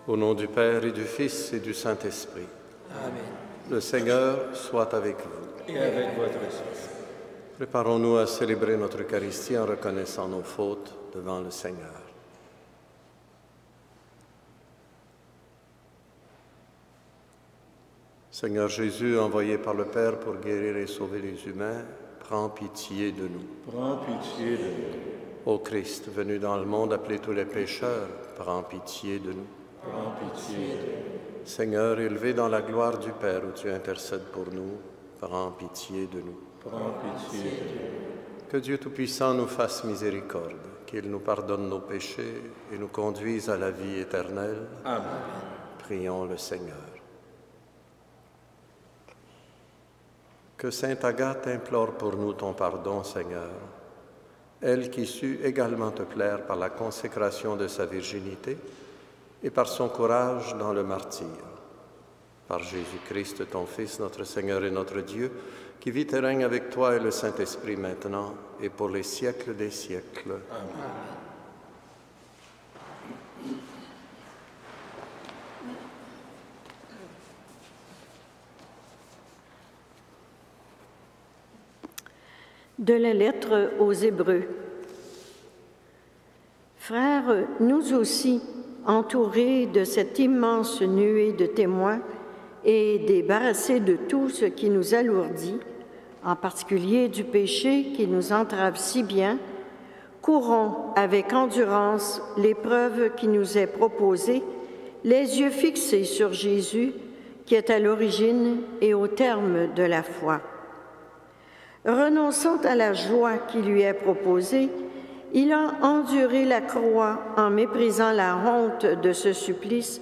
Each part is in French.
Au nom du Père et du Fils et du Saint-Esprit. Amen. Le Seigneur soit avec vous. Et avec votre esprit. Préparons-nous à célébrer notre Eucharistie en reconnaissant nos fautes devant le Seigneur. Seigneur Jésus, envoyé par le Père pour guérir et sauver les humains, prends pitié de nous. Prends pitié de nous. Ô Christ, venu dans le monde appeler tous les pécheurs, prends pitié de nous. Prends pitié de nous. Seigneur, élevé dans la gloire du Père où tu intercèdes pour nous, prends pitié de nous. Prends pitié de nous. Que Dieu Tout-Puissant nous fasse miséricorde, qu'il nous pardonne nos péchés et nous conduise à la vie éternelle. Amen. Prions le Seigneur. Que Sainte Agathe implore pour nous ton pardon, Seigneur, elle qui sut également te plaire par la consécration de sa virginité et par son courage dans le martyre. Par Jésus-Christ, ton Fils, notre Seigneur et notre Dieu, qui vit et règne avec toi et le Saint-Esprit maintenant et pour les siècles des siècles. Amen. De la lettre aux Hébreux. Frères, nous aussi, entourés de cette immense nuée de témoins et débarrassés de tout ce qui nous alourdit, en particulier du péché qui nous entrave si bien, courons avec endurance l'épreuve qui nous est proposée, les yeux fixés sur Jésus, qui est à l'origine et au terme de la foi. Renonçant à la joie qui lui est proposée, il a enduré la croix en méprisant la honte de ce supplice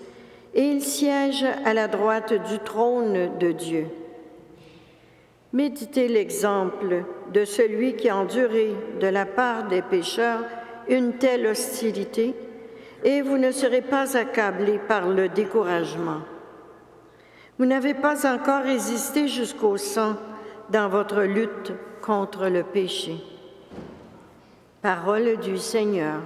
et il siège à la droite du trône de Dieu. Méditez l'exemple de celui qui a enduré de la part des pécheurs une telle hostilité et vous ne serez pas accablés par le découragement. Vous n'avez pas encore résisté jusqu'au sang dans votre lutte contre le péché. Parole du Seigneur.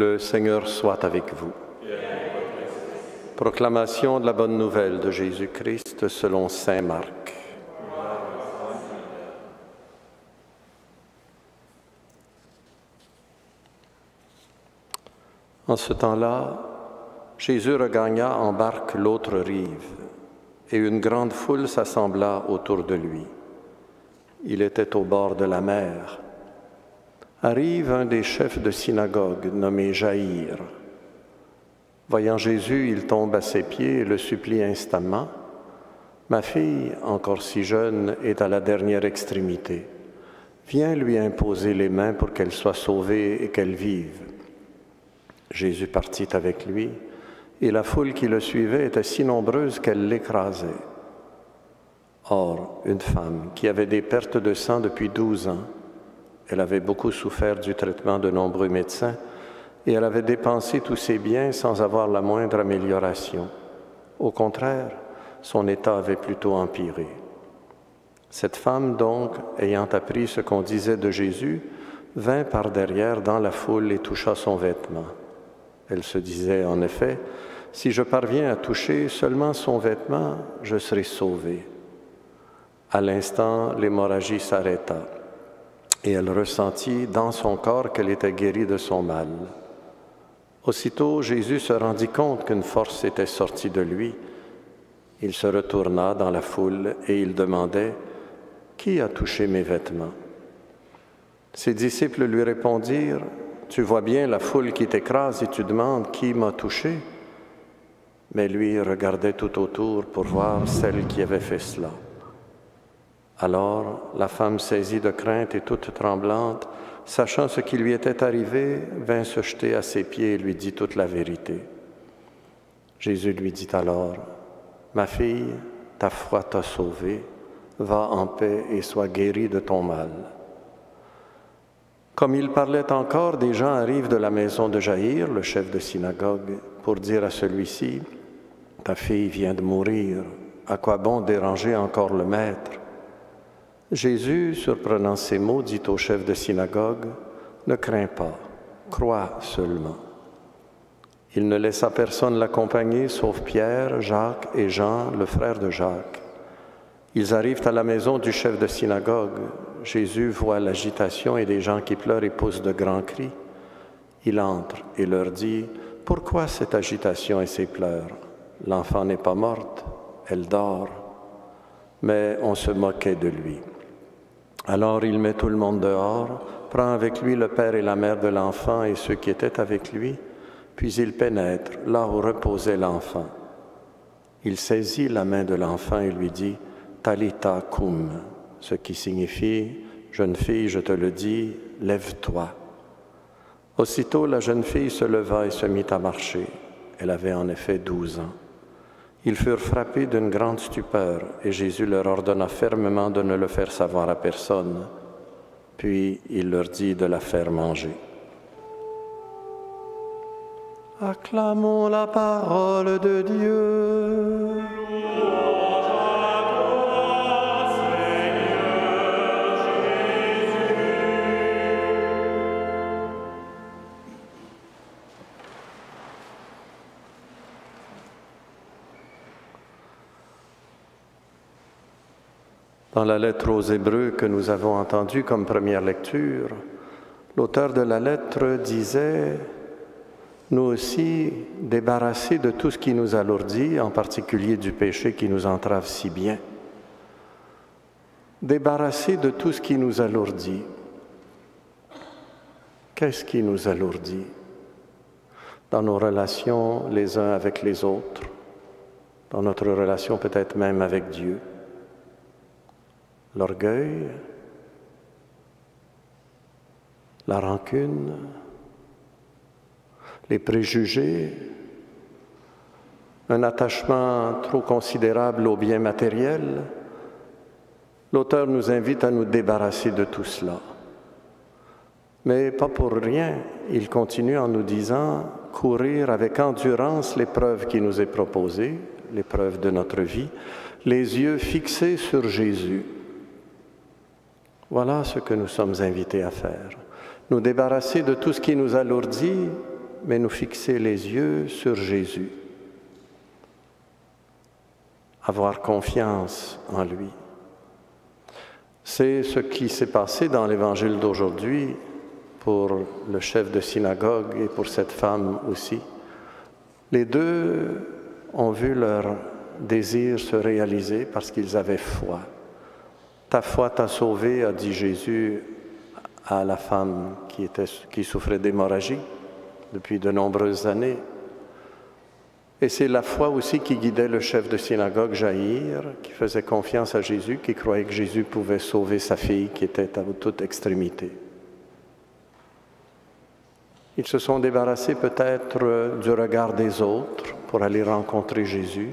Le Seigneur soit avec vous. Proclamation de la bonne nouvelle de Jésus-Christ selon saint Marc. En ce temps-là, Jésus regagna en barque l'autre rive, et une grande foule s'assembla autour de lui. Il était au bord de la mer. Arrive un des chefs de synagogue, nommé Jaïr. Voyant Jésus, il tombe à ses pieds et le supplie instamment. « Ma fille, encore si jeune, est à la dernière extrémité. Viens lui imposer les mains pour qu'elle soit sauvée et qu'elle vive. » Jésus partit avec lui, et la foule qui le suivait était si nombreuse qu'elle l'écrasait. Or, une femme qui avait des pertes de sang depuis 12 ans, elle avait beaucoup souffert du traitement de nombreux médecins, et elle avait dépensé tous ses biens sans avoir la moindre amélioration. Au contraire, son état avait plutôt empiré. Cette femme, donc, ayant appris ce qu'on disait de Jésus, vint par derrière dans la foule et toucha son vêtement. Elle se disait, en effet, « Si je parviens à toucher seulement son vêtement, je serai sauvée. » À l'instant, l'hémorragie s'arrêta, et elle ressentit dans son corps qu'elle était guérie de son mal. Aussitôt, Jésus se rendit compte qu'une force était sortie de lui. Il se retourna dans la foule et il demandait, « Qui a touché mes vêtements ?» Ses disciples lui répondirent, « Tu vois bien la foule qui t'écrase et tu demandes, « Qui m'a touché ?» Mais lui regardait tout autour pour voir celle qui avait fait cela. Alors, la femme saisie de crainte et toute tremblante, sachant ce qui lui était arrivé, vint se jeter à ses pieds et lui dit toute la vérité. Jésus lui dit alors, « Ma fille, ta foi t'a sauvée, va en paix et sois guérie de ton mal. » Comme il parlait encore, des gens arrivent de la maison de Jaïr, le chef de synagogue, pour dire à celui-ci, « Ta fille vient de mourir, à quoi bon déranger encore le maître ?» Jésus, surprenant ces mots, dit au chef de synagogue, « Ne crains pas, crois seulement. » Il ne laissa personne l'accompagner, sauf Pierre, Jacques et Jean, le frère de Jacques. Ils arrivent à la maison du chef de synagogue. Jésus voit l'agitation et des gens qui pleurent et poussent de grands cris. Il entre et leur dit, « Pourquoi cette agitation et ces pleurs? L'enfant n'est pas morte, elle dort. » Mais on se moquait de lui. Alors il met tout le monde dehors, prend avec lui le père et la mère de l'enfant et ceux qui étaient avec lui, puis il pénètre là où reposait l'enfant. Il saisit la main de l'enfant et lui dit, « Talitha koum », ce qui signifie, « Jeune fille, je te le dis, lève-toi ». Aussitôt la jeune fille se leva et se mit à marcher. Elle avait en effet 12 ans. Ils furent frappés d'une grande stupeur, et Jésus leur ordonna fermement de ne le faire savoir à personne. Puis il leur dit de la faire manger. Acclamons la parole de Dieu. Dans la lettre aux Hébreux que nous avons entendue comme première lecture, l'auteur de la lettre disait « Nous aussi, débarrassés de tout ce qui nous alourdit, en particulier du péché qui nous entrave si bien, débarrassés de tout ce qui nous alourdit. » Qu'est-ce qui nous alourdit? Dans nos relations les uns avec les autres, dans notre relation peut-être même avec Dieu. L'orgueil, la rancune, les préjugés, un attachement trop considérable aux biens matériels. L'auteur nous invite à nous débarrasser de tout cela. Mais pas pour rien, il continue en nous disant « courir avec endurance l'épreuve qui nous est proposée, l'épreuve de notre vie, les yeux fixés sur Jésus. » Voilà ce que nous sommes invités à faire. Nous débarrasser de tout ce qui nous alourdit, mais nous fixer les yeux sur Jésus. Avoir confiance en lui. C'est ce qui s'est passé dans l'Évangile d'aujourd'hui pour le chef de synagogue et pour cette femme aussi. Les deux ont vu leur désir se réaliser parce qu'ils avaient foi. Ta foi t'a sauvé, a dit Jésus à la femme qui souffrait d'hémorragie depuis de nombreuses années. Et c'est la foi aussi qui guidait le chef de synagogue, Jaïr, qui faisait confiance à Jésus, qui croyait que Jésus pouvait sauver sa fille qui était à toute extrémité. Ils se sont débarrassés peut-être du regard des autres pour aller rencontrer Jésus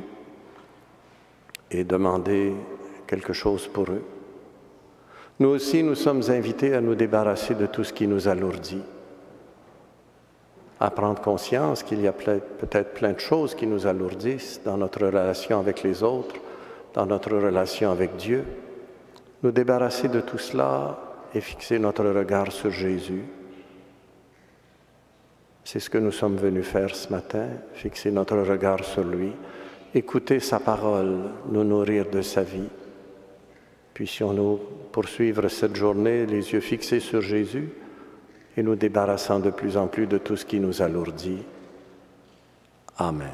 et demander quelque chose pour eux. Nous aussi, nous sommes invités à nous débarrasser de tout ce qui nous alourdit, à prendre conscience qu'il y a peut-être plein de choses qui nous alourdissent dans notre relation avec les autres, dans notre relation avec Dieu. Nous débarrasser de tout cela et fixer notre regard sur Jésus. C'est ce que nous sommes venus faire ce matin, fixer notre regard sur lui, écouter sa parole, nous nourrir de sa vie. Puissions-nous poursuivre cette journée les yeux fixés sur Jésus et nous débarrassant de plus en plus de tout ce qui nous alourdit. Amen.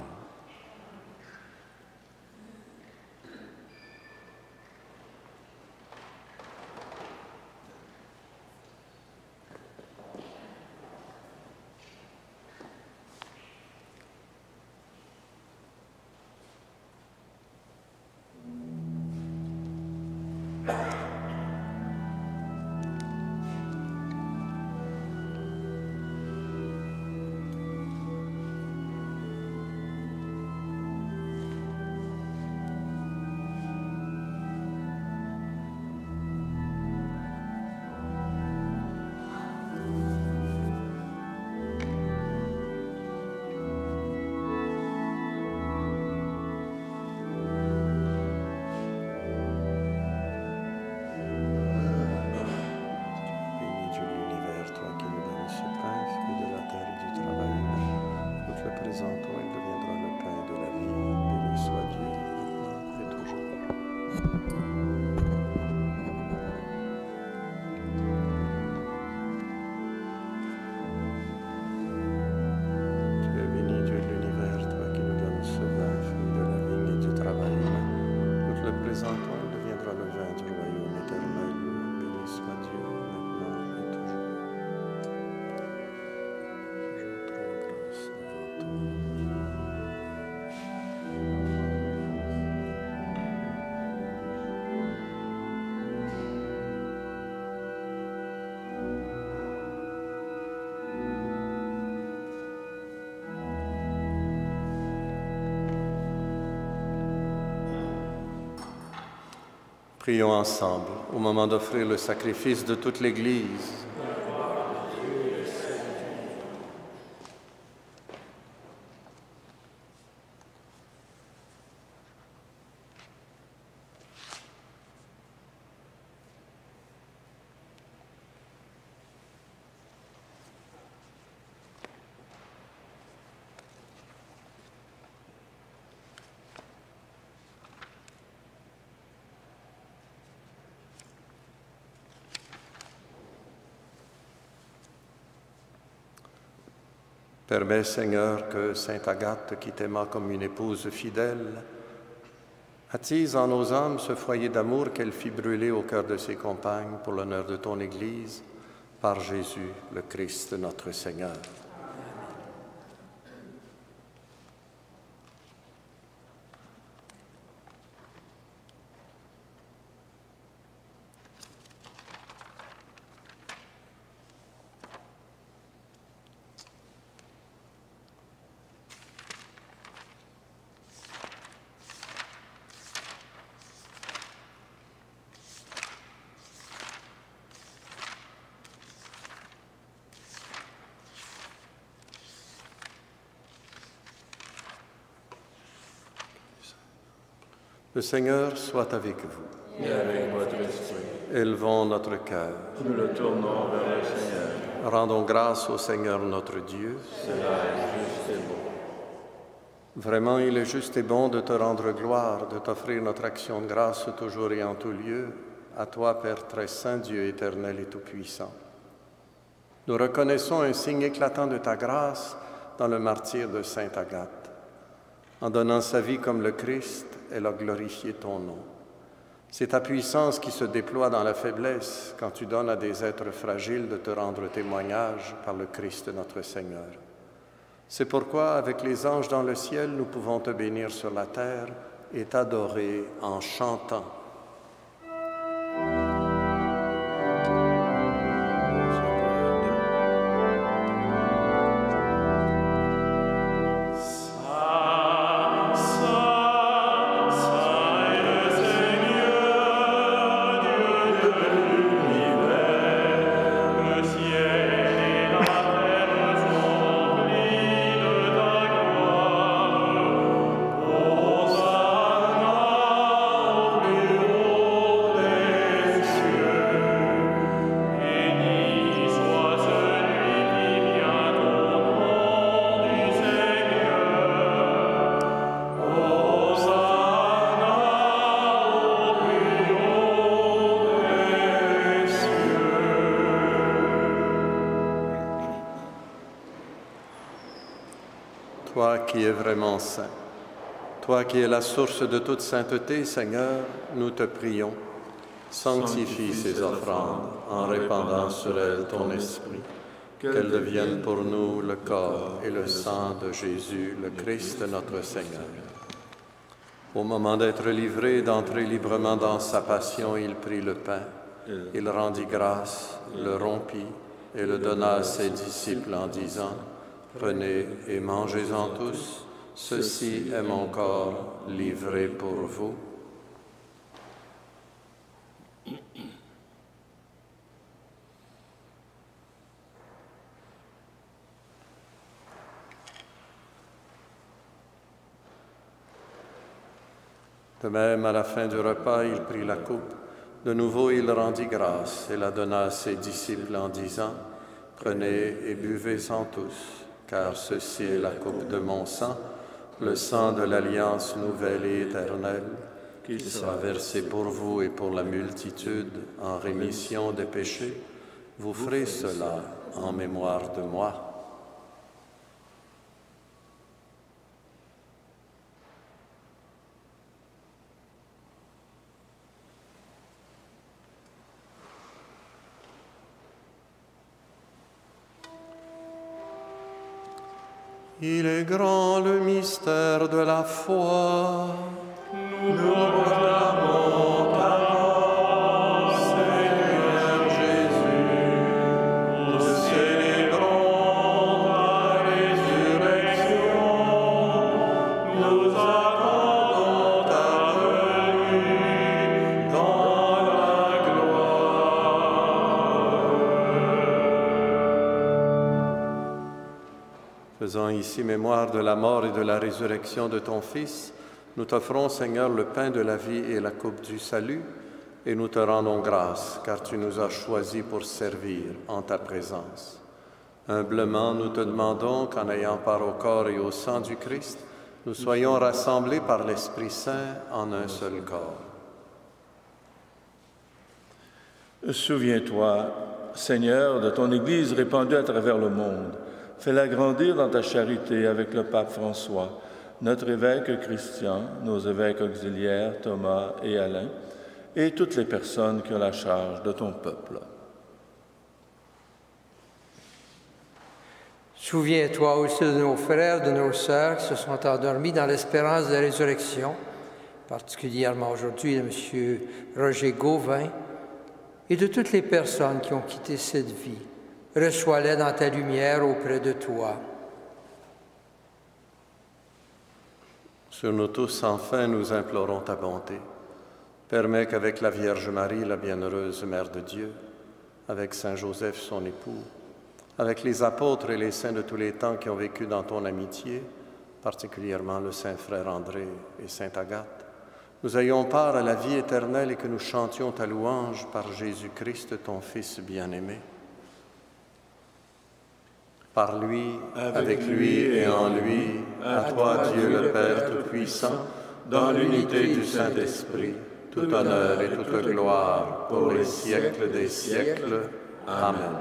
Prions ensemble au moment d'offrir le sacrifice de toute l'Église. Permets, Seigneur, que Sainte Agathe, qui t'aima comme une épouse fidèle, attise en nos âmes ce foyer d'amour qu'elle fit brûler au cœur de ses compagnes pour l'honneur de ton Église, par Jésus, le Christ, notre Seigneur. Le Seigneur soit avec vous. Et avec votre esprit. Élevons notre cœur. Nous le tournons vers le Seigneur. Rendons grâce au Seigneur notre Dieu. Cela est juste et bon. Vraiment, il est juste et bon de te rendre gloire, de t'offrir notre action de grâce toujours et en tout lieu, à toi, Père très saint, Dieu éternel et tout-puissant. Nous reconnaissons un signe éclatant de ta grâce dans le martyre de Sainte Agathe. En donnant sa vie comme le Christ, elle a glorifié ton nom. C'est ta puissance qui se déploie dans la faiblesse quand tu donnes à des êtres fragiles de te rendre témoignage par le Christ notre Seigneur. C'est pourquoi, avec les anges dans le ciel, nous pouvons te bénir sur la terre et t'adorer en chantant. Toi qui es vraiment saint, toi qui es la source de toute sainteté, Seigneur, nous te prions. Sanctifie ces offrandes en répandant sur elles ton esprit, qu'elles deviennent pour nous le corps et le sang de Jésus, le Christ notre Seigneur. Au moment d'être livré, d'entrer librement dans sa passion, il prit le pain, il rendit grâce, le rompit et le donna à ses disciples en disant: Prenez et mangez-en tous, ceci est mon corps livré pour vous. De même, à la fin du repas, il prit la coupe. De nouveau, il rendit grâce et la donna à ses disciples en disant: Prenez et buvez-en tous, car ceci est la coupe de mon sang, le sang de l'alliance nouvelle et éternelle, qui sera versé pour vous et pour la multitude en rémission des péchés. Vous ferez cela en mémoire de moi. Il est grand le mystère de la foi. Nous proclamons ta mort, Seigneur Jésus. Nous célébrons ta résurrection. Nous attendons ta venue dans la gloire. Faisant ici mémoire de la mort et de la résurrection de ton Fils, nous t'offrons, Seigneur, le pain de la vie et la coupe du salut, et nous te rendons grâce, car tu nous as choisis pour servir en ta présence. Humblement, nous te demandons qu'en ayant part au corps et au sang du Christ, nous soyons rassemblés par l'Esprit Saint en un seul corps. Souviens-toi, Seigneur, de ton Église répandue à travers le monde. Fais-la grandir dans ta charité avec le pape François, notre évêque Christian, nos évêques auxiliaires Thomas et Alain, et toutes les personnes qui ont la charge de ton peuple. Souviens-toi aussi de nos frères, de nos sœurs qui se sont endormis dans l'espérance de la résurrection, particulièrement aujourd'hui de M. Roger Gauvin, et de toutes les personnes qui ont quitté cette vie. Reçois-les dans ta lumière auprès de toi. Sur nous tous, enfin, nous implorons ta bonté. Permets qu'avec la Vierge Marie, la bienheureuse Mère de Dieu, avec Saint Joseph, son époux, avec les apôtres et les saints de tous les temps qui ont vécu dans ton amitié, particulièrement le Saint Frère André et Sainte Agathe, nous ayons part à la vie éternelle et que nous chantions ta louange par Jésus-Christ, ton Fils bien-aimé. Par lui, avec lui et en lui, à toi Dieu le Père Tout-Puissant, dans l'unité du Saint-Esprit, tout honneur et toute gloire pour les siècles des siècles. Amen.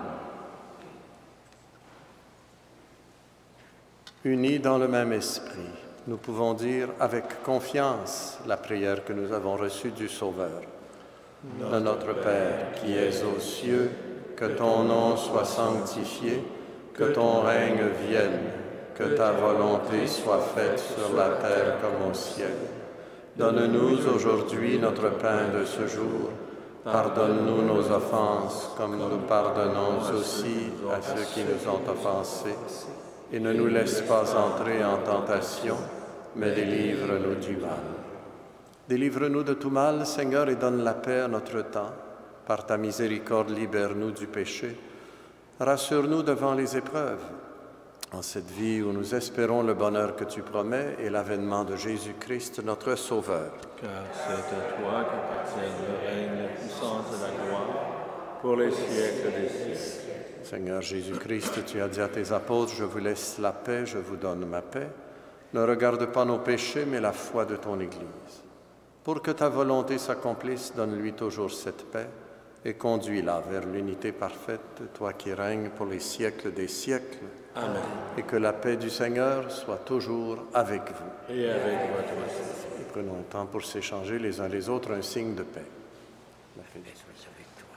Unis dans le même esprit, nous pouvons dire avec confiance la prière que nous avons reçue du Sauveur. Notre Père qui es aux cieux, que ton nom soit sanctifié, que ton règne vienne, que ta volonté soit faite sur la terre comme au ciel. Donne-nous aujourd'hui notre pain de ce jour. Pardonne-nous nos offenses, comme nous pardonnons aussi à ceux qui nous ont offensés. Et ne nous laisse pas entrer en tentation, mais délivre-nous du mal. Délivre-nous de tout mal, Seigneur, et donne la paix à notre temps. Par ta miséricorde, libère-nous du péché. Rassure-nous devant les épreuves. En cette vie où nous espérons le bonheur que tu promets et l'avènement de Jésus-Christ, notre Sauveur. Car c'est à toi qu'appartiennent le règne, la puissance et la gloire, pour les siècles des siècles. Seigneur Jésus-Christ, tu as dit à tes apôtres, « Je vous laisse la paix, je vous donne ma paix. Ne regarde pas nos péchés, mais la foi de ton Église. Pour que ta volonté s'accomplisse, donne-lui toujours cette paix et conduis-la vers l'unité parfaite, toi qui règnes pour les siècles des siècles. Amen. Et que la paix du Seigneur soit toujours avec vous. Et avec votre esprit. Et prenons le temps pour s'échanger les uns les autres un signe de paix. La paix de Dieu soit avec toi.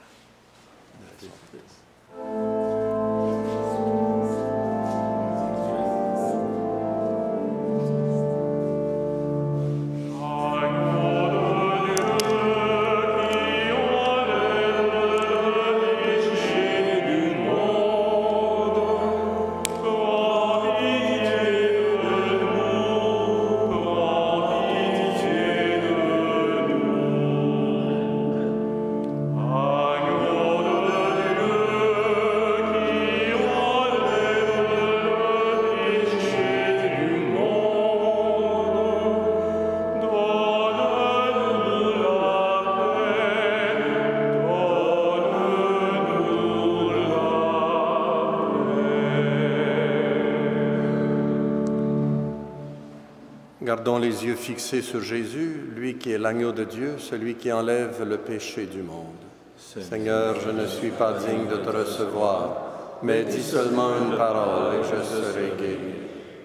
Gardons les yeux fixés sur Jésus, lui qui est l'agneau de Dieu, celui qui enlève le péché du monde. Seigneur, je ne suis pas digne de te recevoir, mais dis seulement une parole et je serai guéri.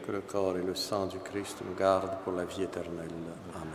Que le corps et le sang du Christ nous gardent pour la vie éternelle. Amen.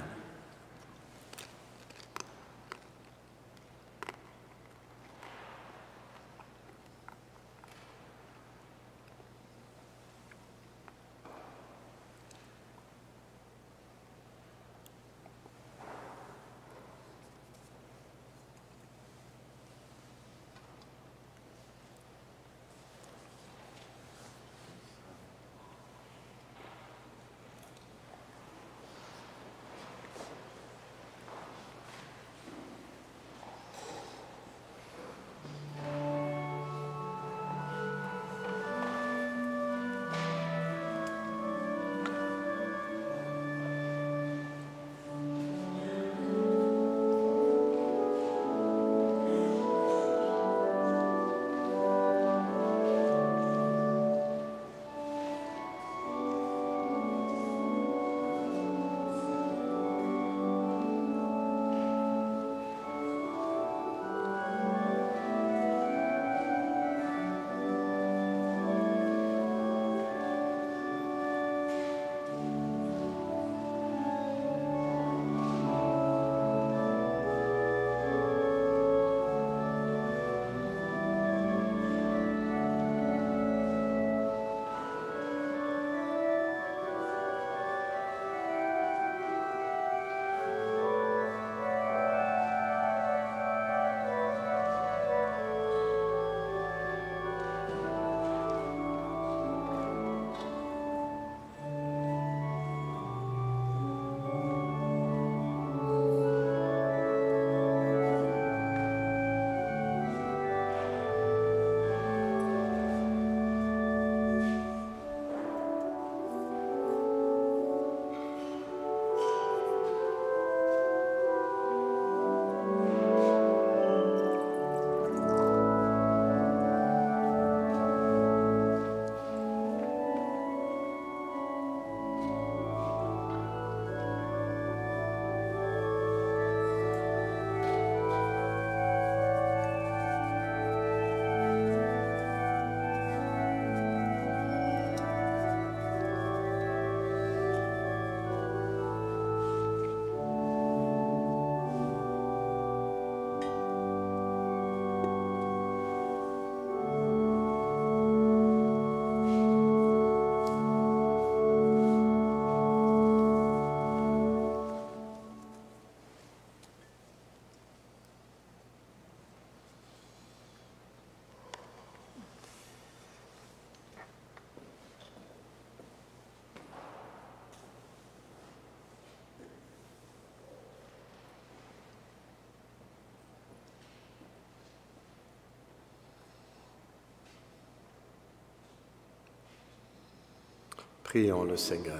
Prions le Seigneur.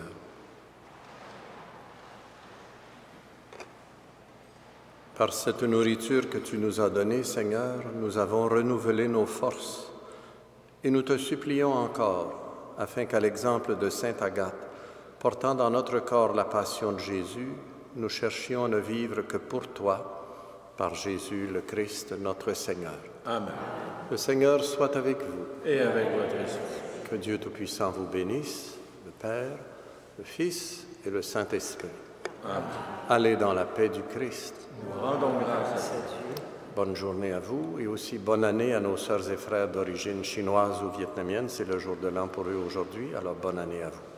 Par cette nourriture que tu nous as donnée, Seigneur, nous avons renouvelé nos forces et nous te supplions encore, afin qu'à l'exemple de Sainte Agathe, portant dans notre corps la passion de Jésus, nous cherchions à ne vivre que pour toi, par Jésus le Christ, notre Seigneur. Amen. Le Seigneur soit avec vous. Et avec votre esprit. Que Dieu Tout-Puissant vous bénisse, le Père, le Fils et le Saint-Esprit. Amen. Allez dans la paix du Christ. Nous rendons grâce à Dieu. Bonne journée à vous et aussi bonne année à nos sœurs et frères d'origine chinoise ou vietnamienne. C'est le jour de l'an pour eux aujourd'hui, alors bonne année à vous.